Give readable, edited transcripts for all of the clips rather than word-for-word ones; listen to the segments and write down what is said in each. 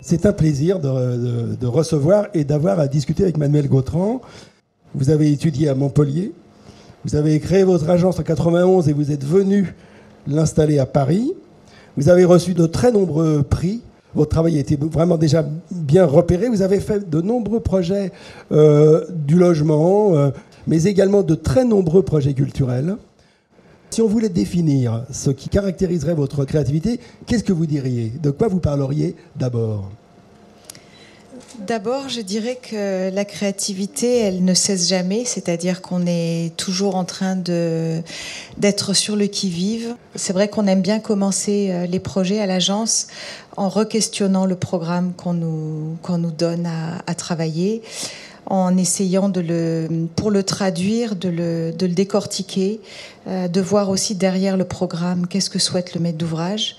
C'est un plaisir de recevoir et d'avoir à discuter avec Manuel Gautran. Vous avez étudié à Montpellier, vous avez créé votre agence en 91 et vous êtes venu l'installer à Paris. Vous avez reçu de très nombreux prix. Votre travail a été vraiment déjà bien repéré. Vous avez fait de nombreux projets du logement, mais également de très nombreux projets culturels. Si on voulait définir ce qui caractériserait votre créativité, qu'est-ce que vous diriez? De quoi vous parleriez d'abord? D'abord, je dirais que la créativité, elle ne cesse jamais, c'est-à-dire qu'on est toujours en train d'être sur le qui-vive. C'est vrai qu'on aime bien commencer les projets à l'agence en re-questionnant le programme qu'on nous donne à travailler, en essayant pour le traduire, de le décortiquer, de voir aussi derrière le programme qu'est-ce que souhaite le maître d'ouvrage.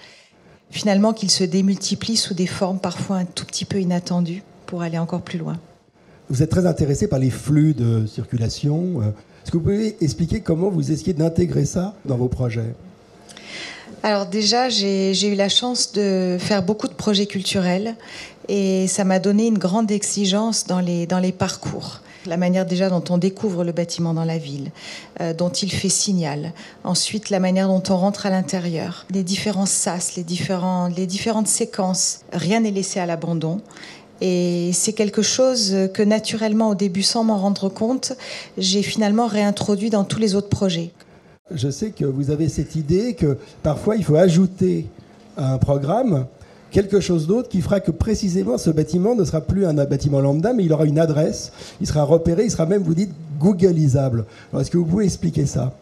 Finalement, qu'il se démultiplie sous des formes parfois un tout petit peu inattendues pour aller encore plus loin. Vous êtes très intéressé par les flux de circulation. Est-ce que vous pouvez expliquer comment vous essayez d'intégrer ça dans vos projets? Alors déjà, j'ai eu la chance de faire beaucoup de projets culturels et ça m'a donné une grande exigence dans les parcours. La manière déjà dont on découvre le bâtiment dans la ville, dont il fait signal. Ensuite, la manière dont on rentre à l'intérieur. Les différents sas, les différentes séquences. Rien n'est laissé à l'abandon. Et c'est quelque chose que naturellement, au début, sans m'en rendre compte, j'ai finalement réintroduit dans tous les autres projets. Je sais que vous avez cette idée que parfois il faut ajouter à un programme quelque chose d'autre qui fera que précisément ce bâtiment ne sera plus un bâtiment lambda, mais il aura une adresse, il sera repéré, il sera même, vous dites, googlisable. Alors, est-ce que vous pouvez expliquer ça ?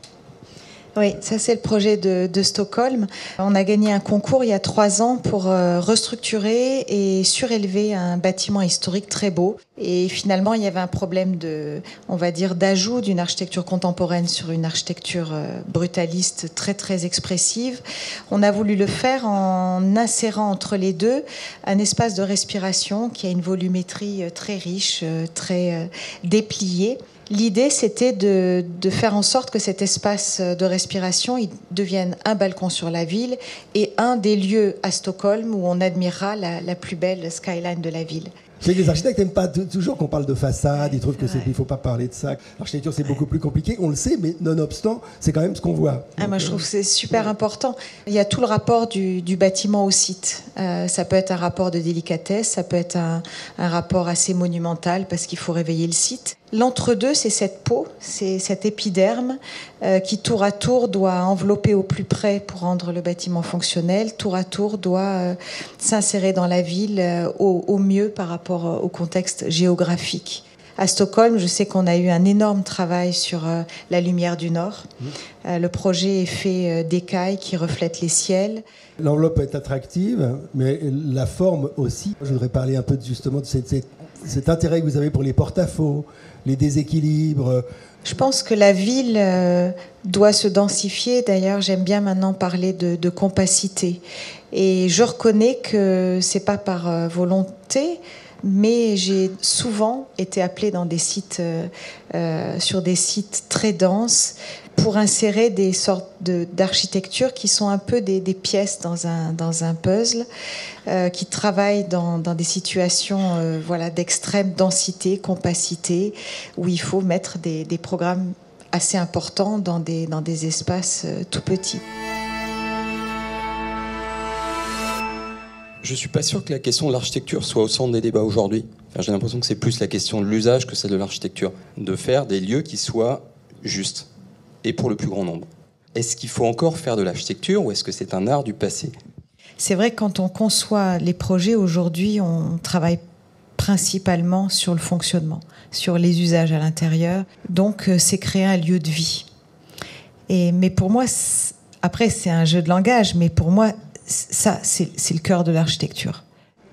Oui, ça c'est le projet de Stockholm. On a gagné un concours il y a 3 ans pour restructurer et surélever un bâtiment historique très beau. Et finalement, il y avait un problème d'ajout d'une architecture contemporaine sur une architecture brutaliste très très expressive. On a voulu le faire en insérant entre les deux un espace de respiration qui a une volumétrie très riche, très dépliée. L'idée, c'était de faire en sorte que cet espace de respiration il devienne un balcon sur la ville et un des lieux à Stockholm où on admirera la plus belle skyline de la ville. Les architectes n'aiment pas toujours qu'on parle de façade, ils trouvent qu'il ne faut pas parler de ça. L'architecture, c'est beaucoup plus compliqué, on le sait, mais nonobstant, c'est quand même ce qu'on voit. Moi, je trouve que c'est super important. Il y a tout le rapport du bâtiment au site. Ça peut être un rapport de délicatesse, ça peut être un rapport assez monumental parce qu'il faut réveiller le site. L'entre-deux, c'est cette peau, c'est cet épiderme qui, tour à tour, doit envelopper au plus près pour rendre le bâtiment fonctionnel. Tour à tour, doit s'insérer dans la ville au mieux par rapport au contexte géographique. À Stockholm, je sais qu'on a eu un énorme travail sur la lumière du Nord. Le projet est fait d'écailles qui reflètent les ciels. L'enveloppe est attractive, mais la forme aussi. Je voudrais parler un peu justement de cet intérêt que vous avez pour les porte-à-faux, les déséquilibres. Je pense que la ville doit se densifier. D'ailleurs, j'aime bien maintenant parler de compacité. Et je reconnais que c'est pas par volonté, mais j'ai souvent été appelée dans des sites, sur des sites très denses, pour insérer des sortes d'architecture qui sont un peu des pièces dans un puzzle, qui travaillent dans des situations d'extrême densité, compacité, où il faut mettre des programmes assez importants dans des espaces tout petits. Je ne suis pas sûr que la question de l'architecture soit au centre des débats aujourd'hui. J'ai l'impression que c'est plus la question de l'usage que celle de l'architecture. De faire des lieux qui soient justes et pour le plus grand nombre. Est-ce qu'il faut encore faire de l'architecture ou est-ce que c'est un art du passé ? C'est vrai que quand on conçoit les projets aujourd'hui, on travaille principalement sur le fonctionnement, sur les usages à l'intérieur. Donc c'est créer un lieu de vie. Mais pour moi, après c'est un jeu de langage, mais pour moi, ça, c'est le cœur de l'architecture.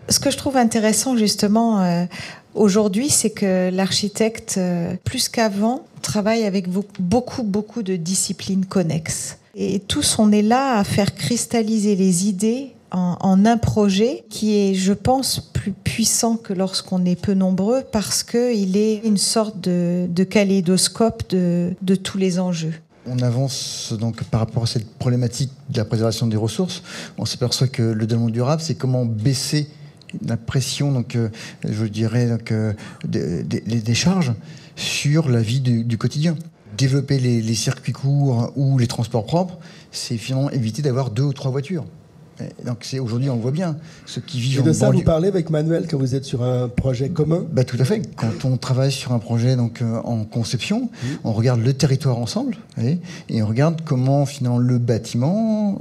Ce que je trouve intéressant, justement, aujourd'hui, c'est que l'architecte, plus qu'avant, travaille avec beaucoup de disciplines connexes. Et tous, on est là à faire cristalliser les idées en un projet qui est, je pense, plus puissant que lorsqu'on est peu nombreux parce qu'il est une sorte de kaléidoscope de tous les enjeux. On avance donc par rapport à cette problématique de la préservation des ressources. On s'aperçoit que le développement durable, c'est comment baisser la pression, donc, je dirais, donc, des charges sur la vie du quotidien. Développer les circuits courts ou les transports propres, c'est finalement éviter d'avoir 2 ou 3 voitures. Donc aujourd'hui, on le voit bien, ceux qui vivent en banlieue. Et de ça, vous parlez avec Manuel quand vous êtes sur un projet commun? Tout à fait. Quand on travaille sur un projet donc, en conception, on regarde le territoire ensemble et on regarde comment finalement le bâtiment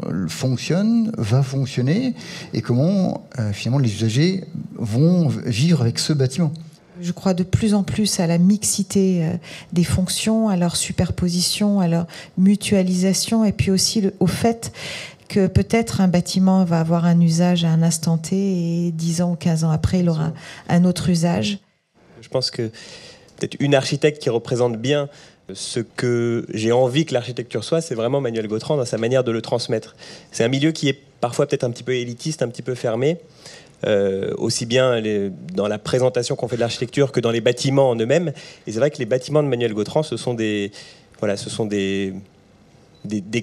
va fonctionner et comment finalement les usagers vont vivre avec ce bâtiment. Je crois de plus en plus à la mixité des fonctions, à leur superposition, à leur mutualisation et puis aussi au fait que peut-être un bâtiment va avoir un usage à un instant T et 10 ans ou 15 ans après, il aura un autre usage. Je pense que peut-être une architecte qui représente bien ce que j'ai envie que l'architecture soit, c'est vraiment Manuel Gautran dans sa manière de le transmettre. C'est un milieu qui est parfois peut-être un petit peu élitiste, un petit peu fermé, aussi bien dans la présentation qu'on fait de l'architecture que dans les bâtiments en eux-mêmes. Et c'est vrai que les bâtiments de Manuel Gautran, ce sont des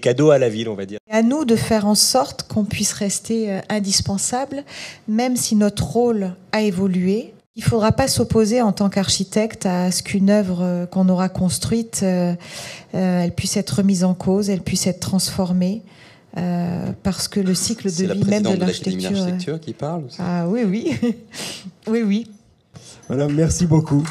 cadeaux à la ville, on va dire. À nous de faire en sorte qu'on puisse rester indispensable, même si notre rôle a évolué. Il ne faudra pas s'opposer en tant qu'architecte à ce qu'une œuvre qu'on aura construite, elle puisse être remise en cause, elle puisse être transformée, parce que le cycle de vie même de l'architecture... C'est la présidente de l'Académie d'architecture qui parle? Ah oui, oui. Oui, oui. Madame, merci beaucoup.